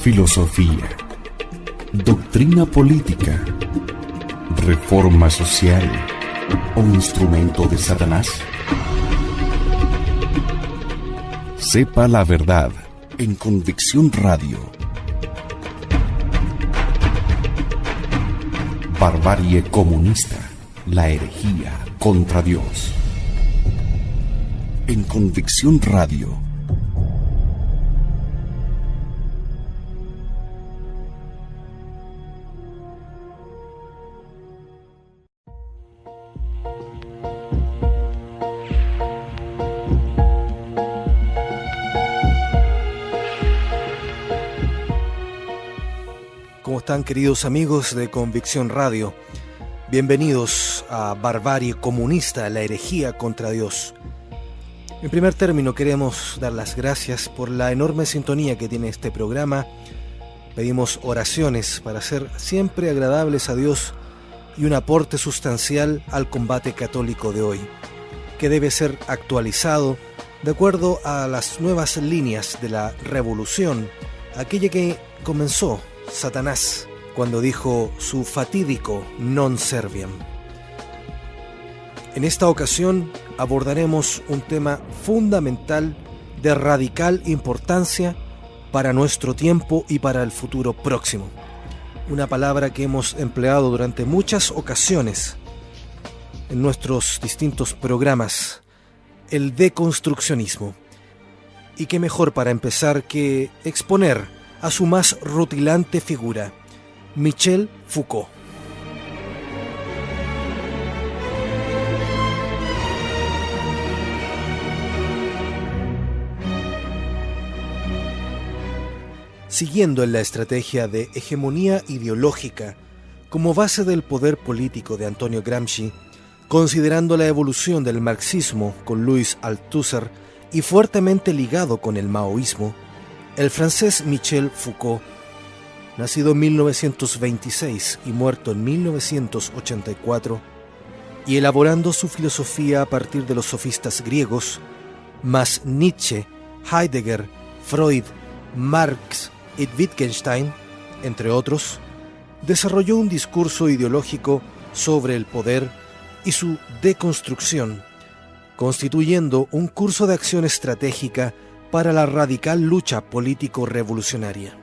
filosofía, doctrina política, reforma social o instrumento de Satanás? Sepa la verdad en Convicción Radio. Barbarie comunista, la herejía contra Dios. En Convicción Radio. ¿Cómo están, queridos amigos de Convicción Radio? Bienvenidos a Barbarie comunista, la herejía contra Dios. En primer término, queremos dar las gracias por la enorme sintonía que tiene este programa. Pedimos oraciones para ser siempre agradables a Dios y un aporte sustancial al combate católico de hoy, que debe ser actualizado de acuerdo a las nuevas líneas de la revolución, aquella que comenzó Satanás cuando dijo su fatídico non serviam. En esta ocasión abordaremos un tema fundamental de radical importancia para nuestro tiempo y para el futuro próximo. Una palabra que hemos empleado durante muchas ocasiones en nuestros distintos programas, el deconstruccionismo. Y qué mejor para empezar que exponer a su más rutilante figura, Michel Foucault. Siguiendo en la estrategia de hegemonía ideológica como base del poder político de Antonio Gramsci, considerando la evolución del marxismo con Louis Althusser y fuertemente ligado con el maoísmo, el francés Michel Foucault, nacido en 1926 y muerto en 1984, y elaborando su filosofía a partir de los sofistas griegos, más Nietzsche, Heidegger, Freud, Marx y Wittgenstein, entre otros, desarrolló un discurso ideológico sobre el poder y su deconstrucción, constituyendo un curso de acción estratégica para la radical lucha político-revolucionaria.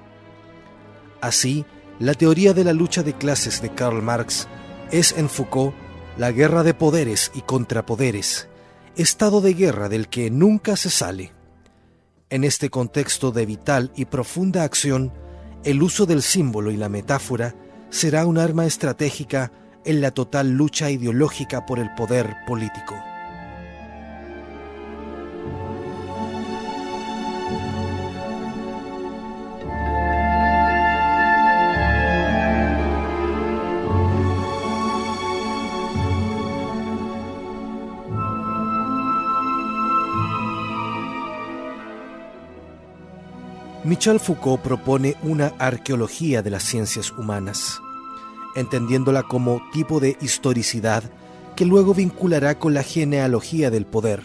Así, la teoría de la lucha de clases de Karl Marx es en Foucault la guerra de poderes y contrapoderes, estado de guerra del que nunca se sale. En este contexto de vital y profunda acción, el uso del símbolo y la metáfora será un arma estratégica en la total lucha ideológica por el poder político. Michel Foucault propone una arqueología de las ciencias humanas, entendiéndola como tipo de historicidad que luego vinculará con la genealogía del poder.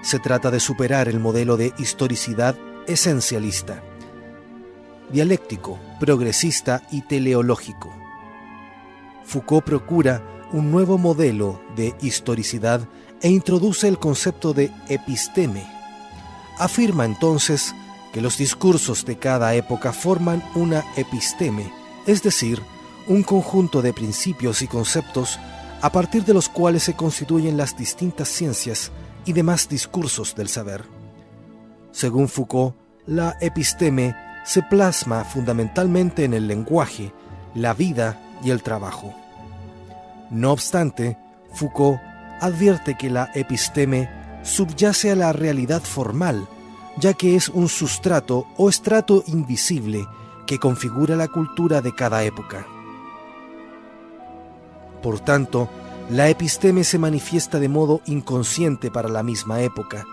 Se trata de superar el modelo de historicidad esencialista, dialéctico, progresista y teleológico. Foucault procura un nuevo modelo de historicidad e introduce el concepto de episteme. Afirma entonces que los discursos de cada época forman una episteme, es decir, un conjunto de principios y conceptos a partir de los cuales se constituyen las distintas ciencias y demás discursos del saber. Según Foucault, la episteme se plasma fundamentalmente en el lenguaje, la vida y el trabajo. No obstante, Foucault advierte que la episteme subyace a la realidad formal, ya que es un sustrato o estrato invisible que configura la cultura de cada época. Por tanto, la episteme se manifiesta de modo inconsciente para la misma época,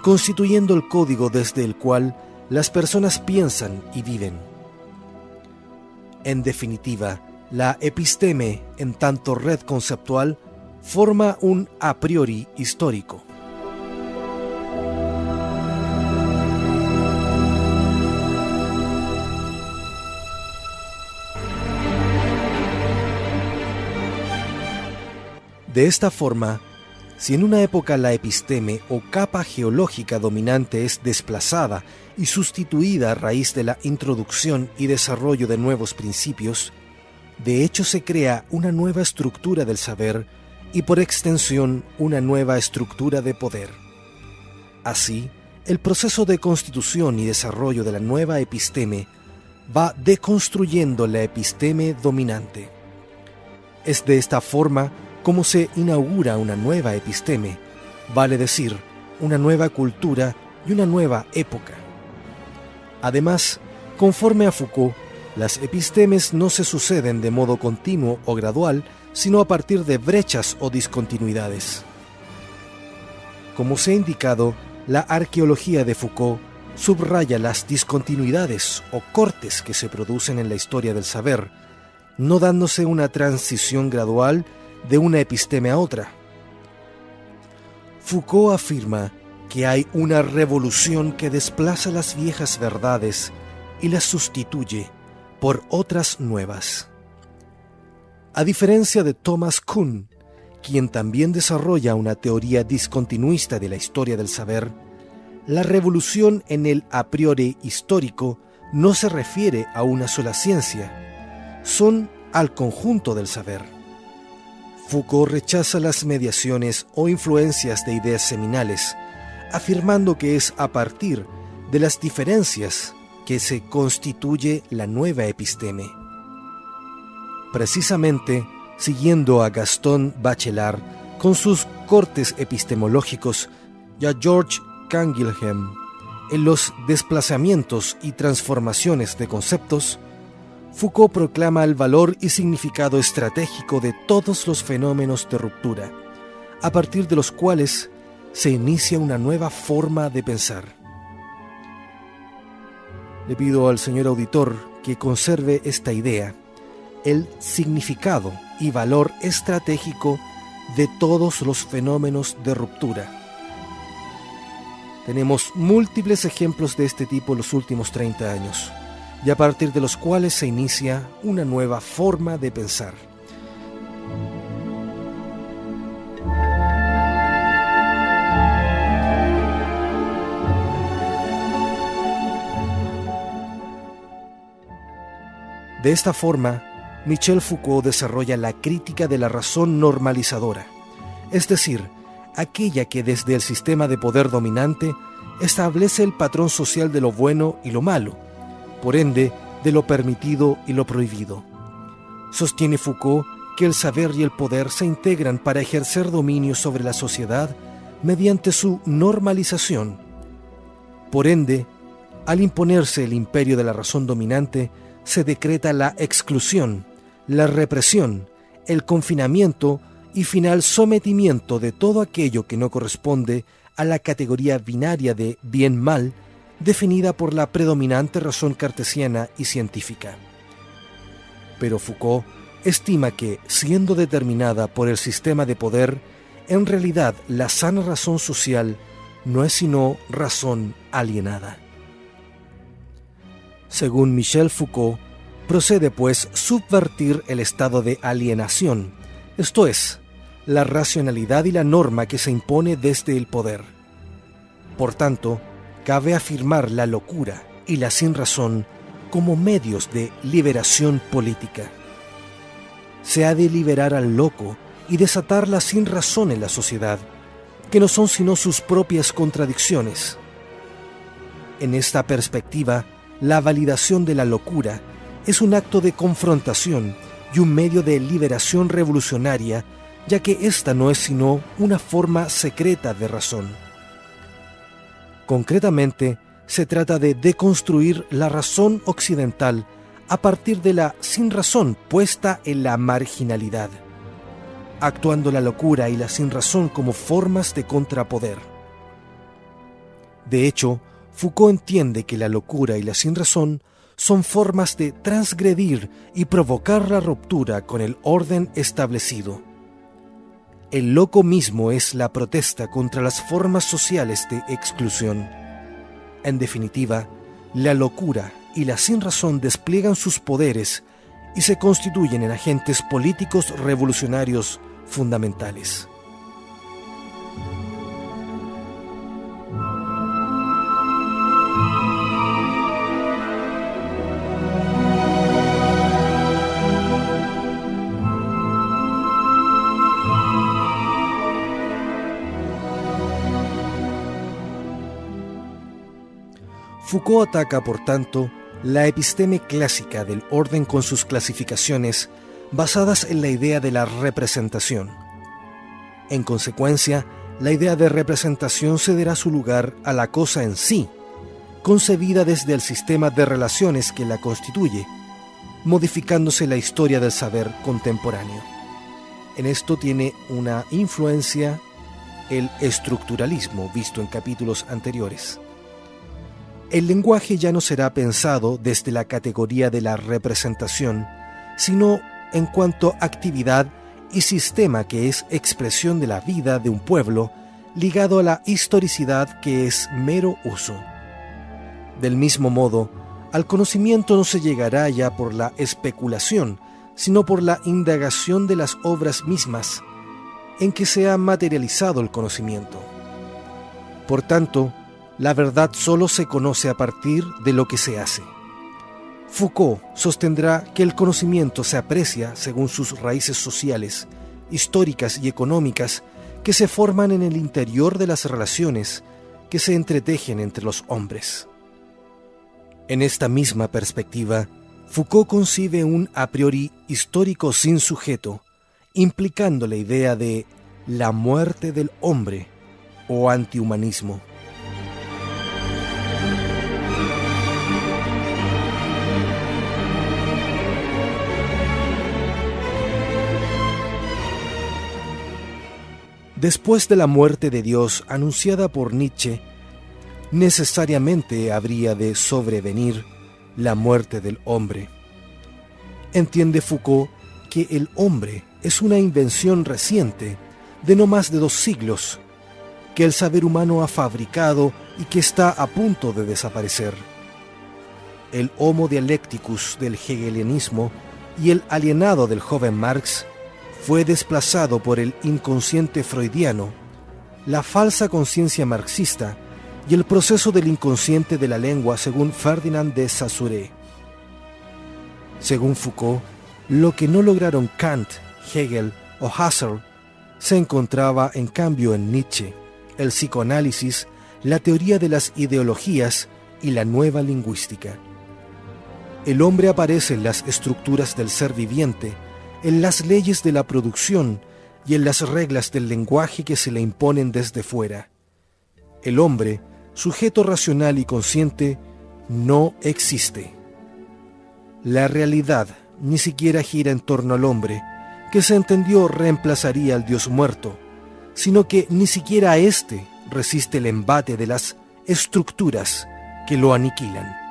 constituyendo el código desde el cual las personas piensan y viven. En definitiva, la episteme, en tanto red conceptual, forma un a priori histórico. De esta forma, si en una época la episteme o capa geológica dominante es desplazada y sustituida a raíz de la introducción y desarrollo de nuevos principios, de hecho se crea una nueva estructura del saber y por extensión una nueva estructura de poder. Así, el proceso de constitución y desarrollo de la nueva episteme va deconstruyendo la episteme dominante. Es de esta forma como se inaugura una nueva episteme, vale decir, una nueva cultura y una nueva época. Además, conforme a Foucault, las epistemes no se suceden de modo continuo o gradual, sino a partir de brechas o discontinuidades. Como se ha indicado, la arqueología de Foucault subraya las discontinuidades o cortes que se producen en la historia del saber, no dándose una transición gradual de una episteme a otra. Foucault afirma que hay una revolución que desplaza las viejas verdades y las sustituye por otras nuevas. A diferencia de Thomas Kuhn, quien también desarrolla una teoría discontinuista de la historia del saber, la revolución en el a priori histórico no se refiere a una sola ciencia, son al conjunto del saber. Foucault rechaza las mediaciones o influencias de ideas seminales, afirmando que es a partir de las diferencias que se constituye la nueva episteme. Precisamente, siguiendo a Gaston Bachelard con sus cortes epistemológicos y a George Canguilhem en los desplazamientos y transformaciones de conceptos, Foucault proclama el valor y significado estratégico de todos los fenómenos de ruptura, a partir de los cuales se inicia una nueva forma de pensar. Le pido al señor auditor que conserve esta idea, el significado y valor estratégico de todos los fenómenos de ruptura. Tenemos múltiples ejemplos de este tipo en los últimos 30 años, y a partir de los cuales se inicia una nueva forma de pensar. De esta forma, Michel Foucault desarrolla la crítica de la razón normalizadora, es decir, aquella que desde el sistema de poder dominante establece el patrón social de lo bueno y lo malo, por ende, de lo permitido y lo prohibido. Sostiene Foucault que el saber y el poder se integran para ejercer dominio sobre la sociedad mediante su normalización. Por ende, al imponerse el imperio de la razón dominante, se decreta la exclusión, la represión, el confinamiento y final sometimiento de todo aquello que no corresponde a la categoría binaria de bien-mal definida por la predominante razón cartesiana y científica. Pero Foucault estima que, siendo determinada por el sistema de poder, en realidad la sana razón social no es sino razón alienada. Según Michel Foucault, procede pues subvertir el estado de alienación, esto es, la racionalidad y la norma que se impone desde el poder. Por tanto, cabe afirmar la locura y la sinrazón como medios de liberación política. Se ha de liberar al loco y desatar la sinrazón en la sociedad, que no son sino sus propias contradicciones. En esta perspectiva, la validación de la locura es un acto de confrontación y un medio de liberación revolucionaria, ya que ésta no es sino una forma secreta de razón. Concretamente, se trata de deconstruir la razón occidental a partir de la sinrazón puesta en la marginalidad, actuando la locura y la sinrazón como formas de contrapoder. De hecho, Foucault entiende que la locura y la sinrazón son formas de transgredir y provocar la ruptura con el orden establecido. El loco mismo es la protesta contra las formas sociales de exclusión. En definitiva, la locura y la sinrazón despliegan sus poderes y se constituyen en agentes políticos revolucionarios fundamentales. Foucault ataca, por tanto, la episteme clásica del orden con sus clasificaciones basadas en la idea de la representación. En consecuencia, la idea de representación cederá su lugar a la cosa en sí, concebida desde el sistema de relaciones que la constituye, modificándose la historia del saber contemporáneo. En esto tiene una influencia el estructuralismo visto en capítulos anteriores. El lenguaje ya no será pensado desde la categoría de la representación, sino en cuanto a actividad y sistema que es expresión de la vida de un pueblo, ligado a la historicidad que es mero uso. Del mismo modo, al conocimiento no se llegará ya por la especulación, sino por la indagación de las obras mismas en que se ha materializado el conocimiento. Por tanto, la verdad solo se conoce a partir de lo que se hace. Foucault sostendrá que el conocimiento se aprecia según sus raíces sociales, históricas y económicas que se forman en el interior de las relaciones que se entretejen entre los hombres. En esta misma perspectiva, Foucault concibe un a priori histórico sin sujeto, implicando la idea de la muerte del hombre o antihumanismo. Después de la muerte de Dios anunciada por Nietzsche, necesariamente habría de sobrevenir la muerte del hombre. Entiende Foucault que el hombre es una invención reciente de no más de 2 siglos, que el saber humano ha fabricado y que está a punto de desaparecer. El Homo dialecticus del hegelianismo y el alienado del joven Marx fue desplazado por el inconsciente freudiano, la falsa conciencia marxista y el proceso del inconsciente de la lengua según Ferdinand de Saussure. Según Foucault, lo que no lograron Kant, Hegel o Husserl se encontraba en cambio en Nietzsche, el psicoanálisis, la teoría de las ideologías y la nueva lingüística. El hombre aparece en las estructuras del ser viviente, en las leyes de la producción y en las reglas del lenguaje que se le imponen desde fuera. El hombre, sujeto racional y consciente, no existe. La realidad ni siquiera gira en torno al hombre, que se entendió reemplazaría al Dios muerto, sino que ni siquiera éste resiste el embate de las estructuras que lo aniquilan.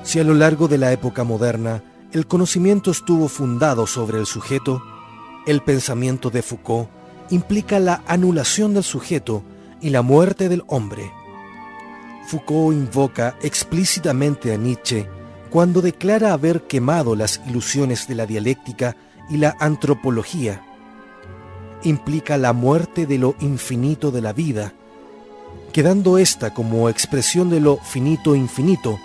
Si a lo largo de la época moderna el conocimiento estuvo fundado sobre el sujeto, el pensamiento de Foucault implica la anulación del sujeto y la muerte del hombre. Foucault invoca explícitamente a Nietzsche cuando declara haber quemado las ilusiones de la dialéctica y la antropología. Implica la muerte de lo infinito de la vida, quedando ésta como expresión de lo finito infinito,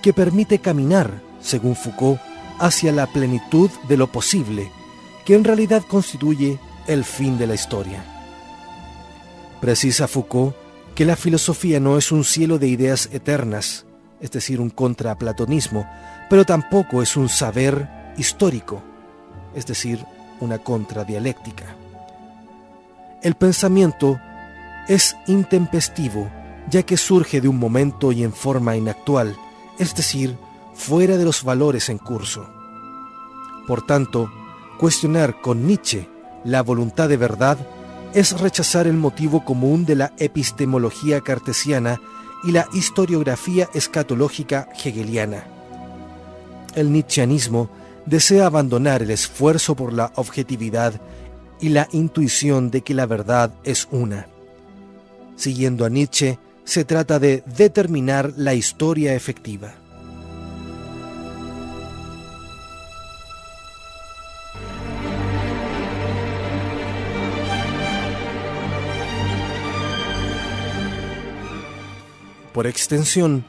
que permite caminar, según Foucault, hacia la plenitud de lo posible, que en realidad constituye el fin de la historia. Precisa Foucault que la filosofía no es un cielo de ideas eternas, es decir, un contraplatonismo, pero tampoco es un saber histórico, es decir, una contradialéctica. El pensamiento es intempestivo, ya que surge de un momento y en forma inactual, es decir, fuera de los valores en curso. Por tanto, cuestionar con Nietzsche la voluntad de verdad es rechazar el motivo común de la epistemología cartesiana y la historiografía escatológica hegeliana. El nietzscheanismo desea abandonar el esfuerzo por la objetividad y la intuición de que la verdad es una. Siguiendo a Nietzsche, se trata de determinar la historia efectiva. Por extensión,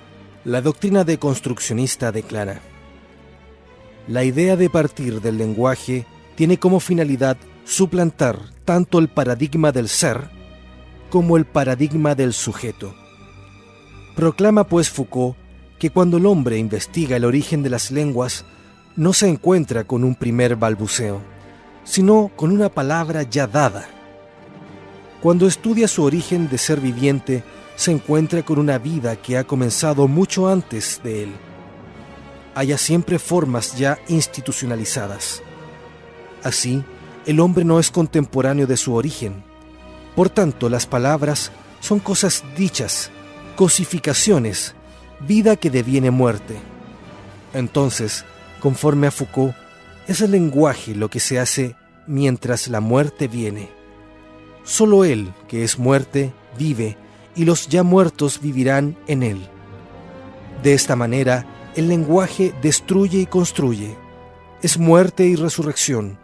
la doctrina deconstruccionista declara: la idea de partir del lenguaje tiene como finalidad suplantar tanto el paradigma del ser como el paradigma del sujeto. Proclama pues Foucault que cuando el hombre investiga el origen de las lenguas, no se encuentra con un primer balbuceo, sino con una palabra ya dada. Cuando estudia su origen de ser viviente, se encuentra con una vida que ha comenzado mucho antes de él. Haya siempre formas ya institucionalizadas. Así, el hombre no es contemporáneo de su origen. Por tanto, las palabras son cosas dichas, cosificaciones, vida que deviene muerte. Entonces, conforme a Foucault, es el lenguaje lo que se hace mientras la muerte viene. Solo él, que es muerte, vive, y los ya muertos vivirán en él. De esta manera, el lenguaje destruye y construye, es muerte y resurrección.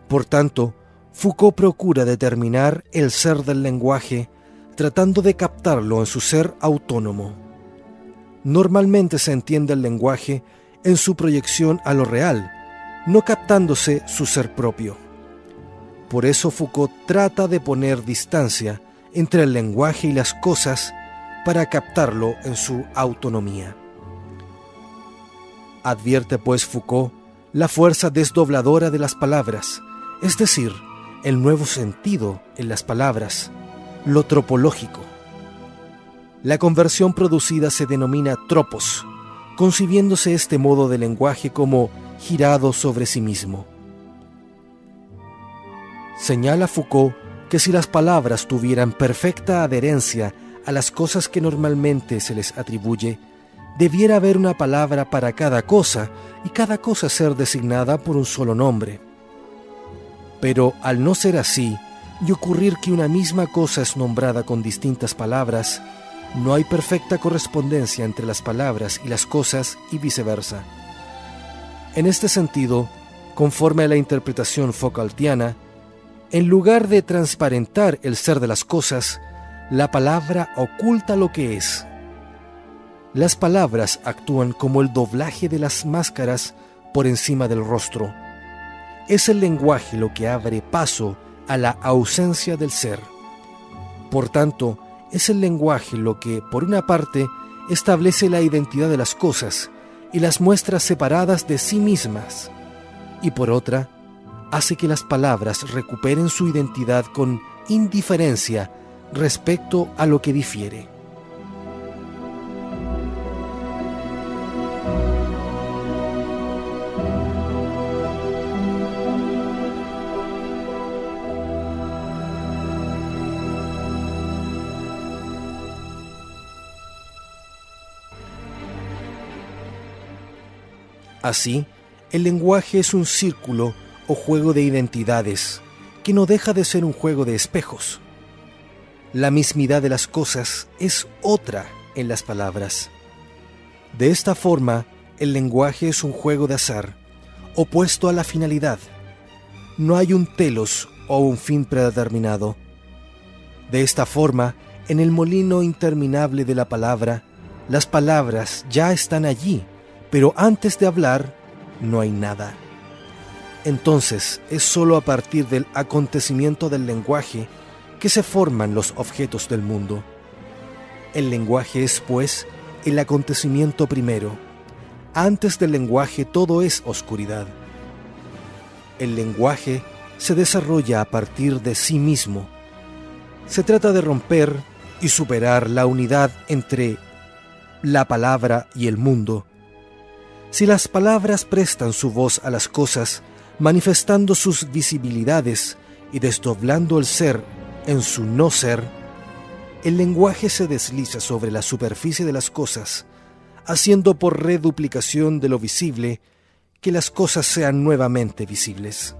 Por tanto, Foucault procura determinar el ser del lenguaje, tratando de captarlo en su ser autónomo. Normalmente se entiende el lenguaje en su proyección a lo real, no captándose su ser propio. Por eso Foucault trata de poner distancia entre el lenguaje y las cosas para captarlo en su autonomía. Advierte pues Foucault la fuerza desdobladora de las palabras, es decir, el nuevo sentido en las palabras, lo tropológico. La conversión producida se denomina tropos, concibiéndose este modo de lenguaje como girado sobre sí mismo. Señala Foucault que si las palabras tuvieran perfecta adherencia a las cosas que normalmente se les atribuye, debiera haber una palabra para cada cosa y cada cosa ser designada por un solo nombre. Pero al no ser así, y ocurrir que una misma cosa es nombrada con distintas palabras, no hay perfecta correspondencia entre las palabras y las cosas y viceversa. En este sentido, conforme a la interpretación Foucaultiana, en lugar de transparentar el ser de las cosas, la palabra oculta lo que es. Las palabras actúan como el doblaje de las máscaras por encima del rostro. Es el lenguaje lo que abre paso a la ausencia del ser. Por tanto, es el lenguaje lo que, por una parte, establece la identidad de las cosas y las muestra separadas de sí mismas, y por otra, hace que las palabras recuperen su identidad con indiferencia respecto a lo que difiere. Así, el lenguaje es un círculo o juego de identidades, que no deja de ser un juego de espejos. La mismidad de las cosas es otra en las palabras. De esta forma, el lenguaje es un juego de azar, opuesto a la finalidad. No hay un telos o un fin predeterminado. De esta forma, en el molino interminable de la palabra, las palabras ya están allí, pero antes de hablar, no hay nada. Entonces, es sólo a partir del acontecimiento del lenguaje que se forman los objetos del mundo. El lenguaje es, pues, el acontecimiento primero. Antes del lenguaje todo es oscuridad. El lenguaje se desarrolla a partir de sí mismo. Se trata de romper y superar la unidad entre la palabra y el mundo. Si las palabras prestan su voz a las cosas, manifestando sus visibilidades y desdoblando el ser en su no ser, el lenguaje se desliza sobre la superficie de las cosas, haciendo por reduplicación de lo visible que las cosas sean nuevamente visibles.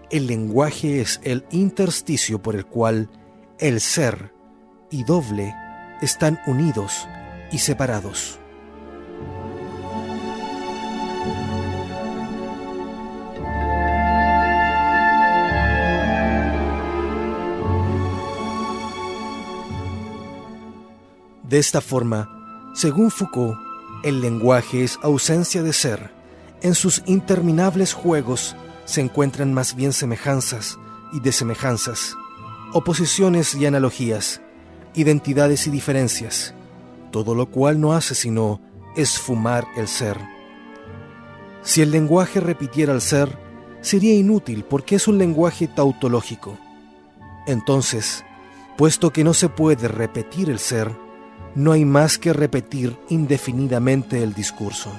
El lenguaje es el intersticio por el cual el ser y doble están unidos y separados. De esta forma, según Foucault, el lenguaje es ausencia de ser. En sus interminables juegos se encuentran más bien semejanzas y desemejanzas, oposiciones y analogías, identidades y diferencias, todo lo cual no hace sino esfumar el ser. Si el lenguaje repitiera el ser, sería inútil porque es un lenguaje tautológico. Entonces, puesto que no se puede repetir el ser, no hay más que repetir indefinidamente el discurso.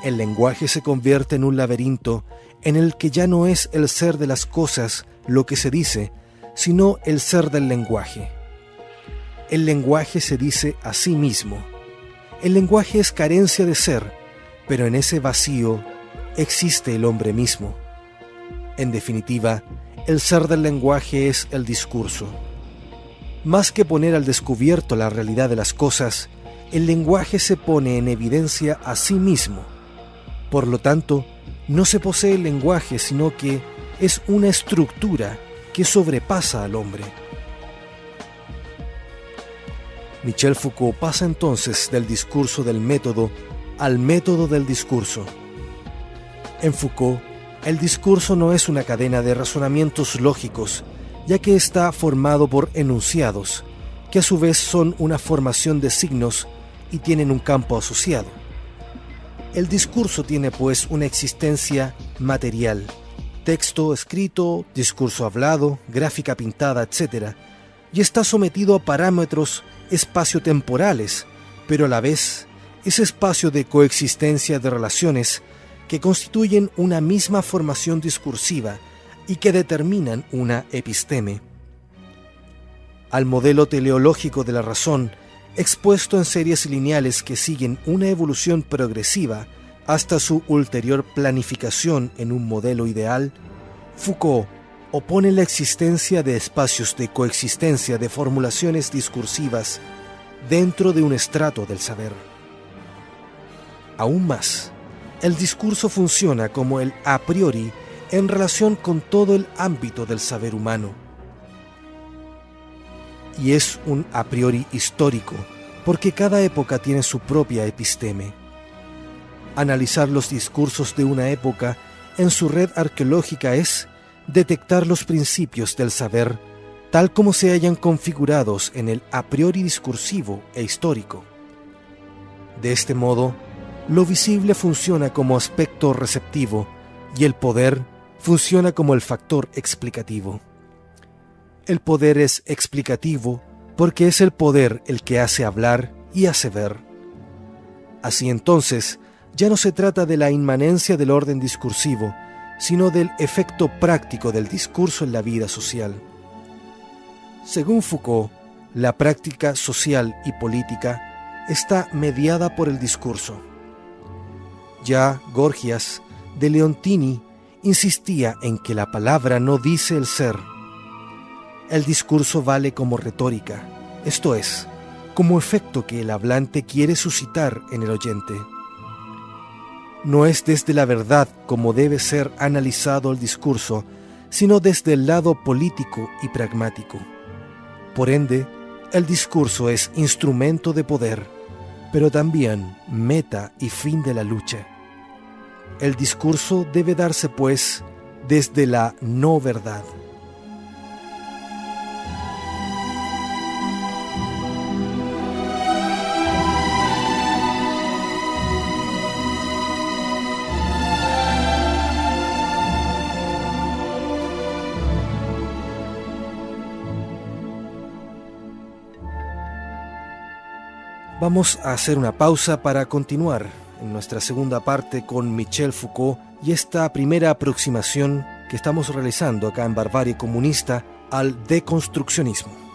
El lenguaje se convierte en un laberinto en el que ya no es el ser de las cosas lo que se dice, sino el ser del lenguaje. El lenguaje se dice a sí mismo. El lenguaje es carencia de ser, pero en ese vacío existe el hombre mismo. En definitiva, el ser del lenguaje es el discurso. Más que poner al descubierto la realidad de las cosas, el lenguaje se pone en evidencia a sí mismo. Por lo tanto, no se posee el lenguaje, sino que es una estructura que sobrepasa al hombre. Michel Foucault pasa entonces del discurso del método al método del discurso. En Foucault, el discurso no es una cadena de razonamientos lógicos, ya que está formado por enunciados, que a su vez son una formación de signos y tienen un campo asociado. El discurso tiene pues una existencia material, texto escrito, discurso hablado, gráfica pintada, etc., y está sometido a parámetros espaciotemporales, pero a la vez es espacio de coexistencia de relaciones que constituyen una misma formación discursiva y que determinan una episteme. Al modelo teleológico de la razón, expuesto en series lineales que siguen una evolución progresiva hasta su ulterior planificación en un modelo ideal, Foucault opone la existencia de espacios de coexistencia de formulaciones discursivas dentro de un estrato del saber. Aún más, el discurso funciona como el a priori en relación con todo el ámbito del saber humano. Y es un a priori histórico, porque cada época tiene su propia episteme. Analizar los discursos de una época en su red arqueológica es detectar los principios del saber tal como se hallan configurados en el a priori discursivo e histórico. De este modo, lo visible funciona como aspecto receptivo y el poder funciona como el factor explicativo. El poder es explicativo porque es el poder el que hace hablar y hace ver. Así entonces, ya no se trata de la inmanencia del orden discursivo, sino del efecto práctico del discurso en la vida social. Según Foucault, la práctica social y política está mediada por el discurso. Ya Gorgias de Leontini insistía en que la palabra no dice el ser. El discurso vale como retórica, esto es, como efecto que el hablante quiere suscitar en el oyente. No es desde la verdad como debe ser analizado el discurso, sino desde el lado político y pragmático. Por ende, el discurso es instrumento de poder, pero también meta y fin de la lucha. El discurso debe darse, pues, desde la no verdad. Vamos a hacer una pausa para continuar en nuestra segunda parte con Michel Foucault y esta primera aproximación que estamos realizando acá en Barbarie Comunista al deconstruccionismo.